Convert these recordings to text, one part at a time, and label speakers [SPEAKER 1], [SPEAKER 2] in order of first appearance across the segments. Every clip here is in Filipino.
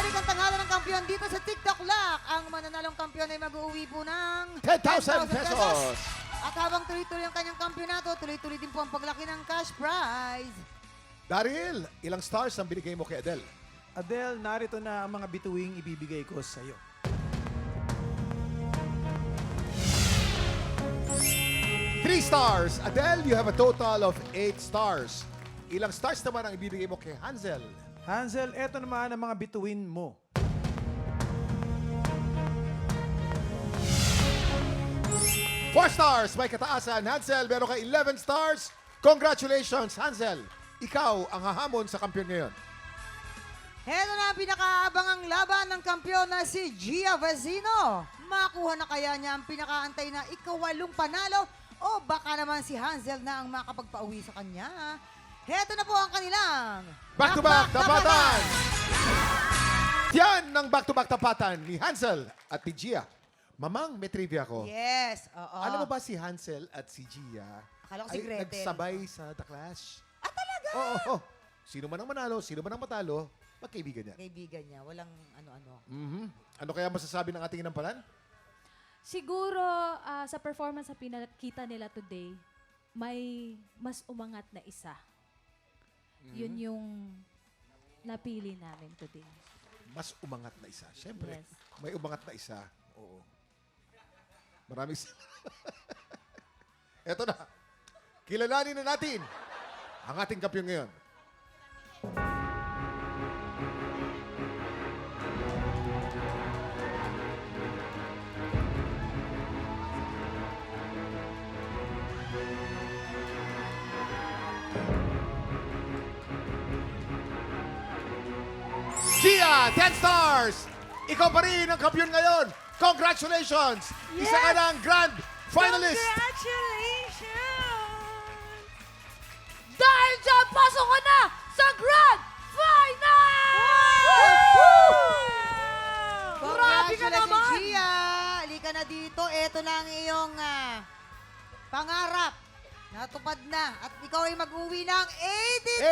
[SPEAKER 1] Nagbabalik ang tanghalan ng kampiyon dito sa TikTok Lock. Ang mananalong kampiyon ay mag-uuwi po ng
[SPEAKER 2] 10,000 pesos.
[SPEAKER 1] At habang tuloy-tuloy ang kanyang kampiyonato, tuloy-tuloy din po ang paglaki ng cash prize.
[SPEAKER 2] Daryl, ilang stars ang binigay mo kay Adele?
[SPEAKER 3] Adele, narito na ang mga bituing ibibigay ko sa iyo.
[SPEAKER 2] Three stars. Adele, you have a total of 8 stars. Ilang stars naman ang ibibigay mo kay Hansel?
[SPEAKER 3] Hansel, eto naman ang mga bituin mo.
[SPEAKER 2] Four stars. May kataasan. Hansel, meron ka 11 stars. Congratulations, Hansel. Ikaw ang hahamon sa kampiyon ngayon.
[SPEAKER 1] Heto na ang pinakaabangang laban ng kampiyon na si Gia Vecino. Makuha na kaya niya ang pinakaantay na ikawalong panalo o baka naman si Hansel na ang makapagpauwi sa kanya. Heto na po ang kanilang
[SPEAKER 2] Back-to-back tapatan! Yan ng back-to-back tapatan ni Hansel at ni Gia. Mamang, may trivia ko.
[SPEAKER 1] Yes, oo.
[SPEAKER 2] Alam mo ba si Hansel at si Gia
[SPEAKER 1] Akala ko si
[SPEAKER 2] ay
[SPEAKER 1] Gretel.
[SPEAKER 2] nagsabay sa The Clash?
[SPEAKER 1] Ah, talaga?
[SPEAKER 2] Oo. Sino man ang manalo, sino man ang matalo, magkaibigan niya.
[SPEAKER 1] Kaibigan niya, walang ano-ano.
[SPEAKER 2] Ano kaya masasabi ng ating inampalan?
[SPEAKER 4] Siguro, sa performance na pinakita nila today, may mas umangat na isa. Yun yung napili namin today.
[SPEAKER 2] Mas umangat na isa. Siyempre,
[SPEAKER 4] Yes.
[SPEAKER 2] may umangat na isa. Oo. Maraming Eto na. Kilalanin na natin ang ating kampiyon ngayon. Gia, 10 stars! Ikaw pa rin ang kampiyon ngayon. Congratulations! Isa ka ng grand finalist!
[SPEAKER 5] Congratulations!
[SPEAKER 4] Dahil dyan, pasok ka na sa Grand Final! Grabe ka
[SPEAKER 1] Congratulations,
[SPEAKER 4] naman!
[SPEAKER 1] Gia! Halika na dito. Ito na ang iyong pangarap. Natupad na. At ikaw ay mag-uwi ng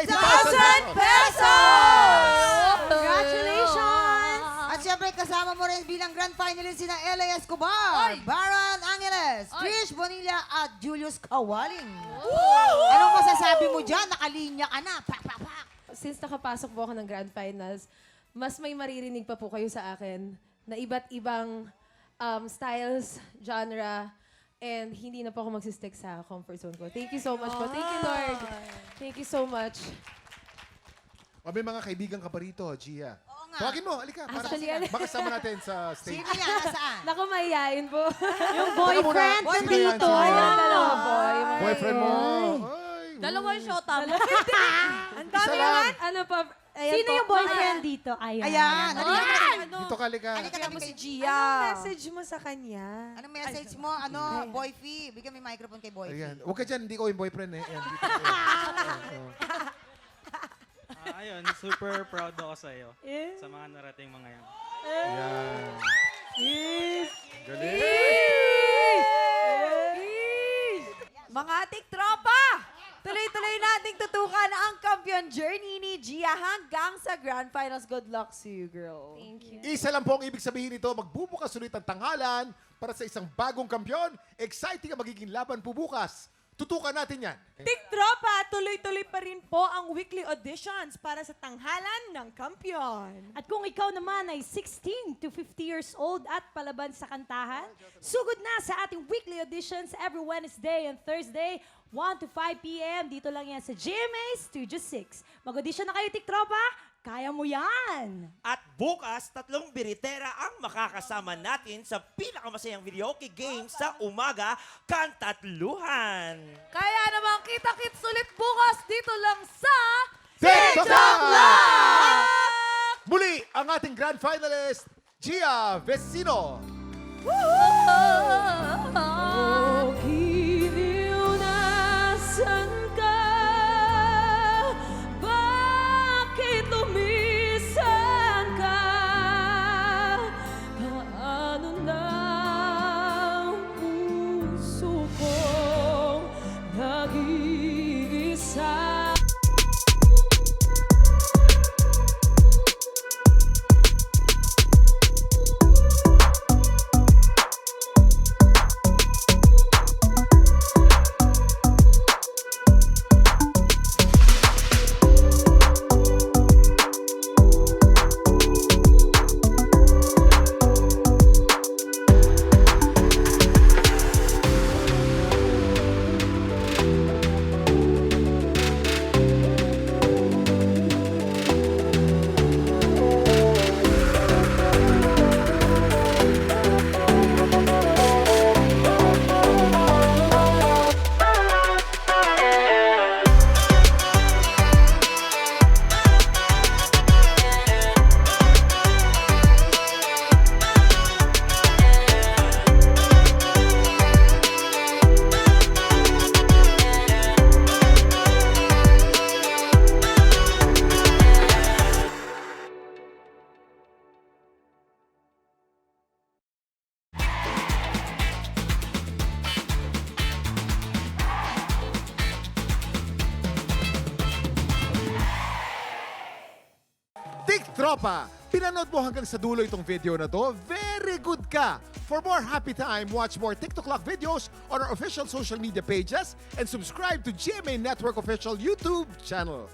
[SPEAKER 1] 80,000 pesos!
[SPEAKER 4] Congratulations!
[SPEAKER 1] At syempre, kasama mo rin bilang grand finalist sina Ella Escobar,
[SPEAKER 4] Oy!
[SPEAKER 1] Baron Angeles,
[SPEAKER 4] Oy!
[SPEAKER 1] Trish Bonilla at Julius Kawaling. Anong masasabi mo dyan? Nakalinya ka na. Pak, pak, pak.
[SPEAKER 5] Since nakapasok po ako ng Grand Finals, mas may maririnig pa po kayo sa akin na iba't ibang styles, genre, and hindi na po ako magsistick sa comfort zone ko. Thank you so much po. Thank you, Lord. Thank you so much.
[SPEAKER 2] O, may mga kaibigan ka pa rito, Gia.
[SPEAKER 1] Oo nga.
[SPEAKER 2] Tawagin mo, halika. Para
[SPEAKER 5] Actually,
[SPEAKER 2] makasama natin sa stage.
[SPEAKER 1] Sino yan? Nasaan?
[SPEAKER 5] Naku, mahihayin po.
[SPEAKER 1] Yung
[SPEAKER 2] boyfriend
[SPEAKER 1] nandito.
[SPEAKER 5] Ayan, dalawa boy.
[SPEAKER 2] Boyfriend mo.
[SPEAKER 4] Dalawang shota mo.
[SPEAKER 5] Ang
[SPEAKER 2] Isa lang.
[SPEAKER 5] Ano pa? Ayan
[SPEAKER 6] Sino
[SPEAKER 5] po.
[SPEAKER 6] yung boyfriend dito?
[SPEAKER 1] Ayan.
[SPEAKER 6] Ayan.
[SPEAKER 2] Dito ka, halika.
[SPEAKER 1] Halika tabi kay Gia.
[SPEAKER 5] Anong message mo sa kanya?
[SPEAKER 1] Anong message mo? Boyfie. Bigyan mo yung microphone kay Boyfie.
[SPEAKER 2] Ayan. Huwag ka dyan, hindi ko yung boyfriend eh. Ayan, dito.
[SPEAKER 7] Ayun, super proud ako sa iyo. Sa mga narating mga yan.
[SPEAKER 2] Ayan. Galing.
[SPEAKER 8] Mga ating tropa! Tuloy-tuloy nating tutukan ang kampiyon journey ni Gia hanggang sa Grand Finals. Good luck to you, girl.
[SPEAKER 5] Thank you.
[SPEAKER 2] Isa lang po ang ibig sabihin nito, magbubukas ulit ang tanghalan para sa isang bagong kampiyon. Exciting ang magiging laban po bukas. Tutukan natin yan.
[SPEAKER 6] Tik Tropa, tuloy-tuloy pa rin po ang weekly auditions para sa tanghalan ng kampiyon.
[SPEAKER 9] At kung ikaw naman ay 16 to 50 years old at palaban sa kantahan, sugod na sa ating weekly auditions every Wednesday and Thursday, 1 to 5 p.m. Dito lang yan sa GMA Studio 6. Mag-audition na kayo, Tiktropa. Kaya mo yan!
[SPEAKER 10] At bukas, 3 biritera ang makakasama natin sa pinakamasayang videoke game sa umaga, Kantatluhan.
[SPEAKER 4] Kaya naman kita-kits ulit bukas dito lang sa
[SPEAKER 2] TikTok Live! Muli, ang ating grand finalist, Gia Vecino.
[SPEAKER 5] Nasaan ka? Bakit lumisan ka? Paano na ang puso kong nag-iisa?
[SPEAKER 2] Tropa, pinanood mo hanggang sa dulo itong video na to? Very good ka! For more happy time, watch more TikTok Clock videos on our official social media pages and subscribe to GMA Network official YouTube channel.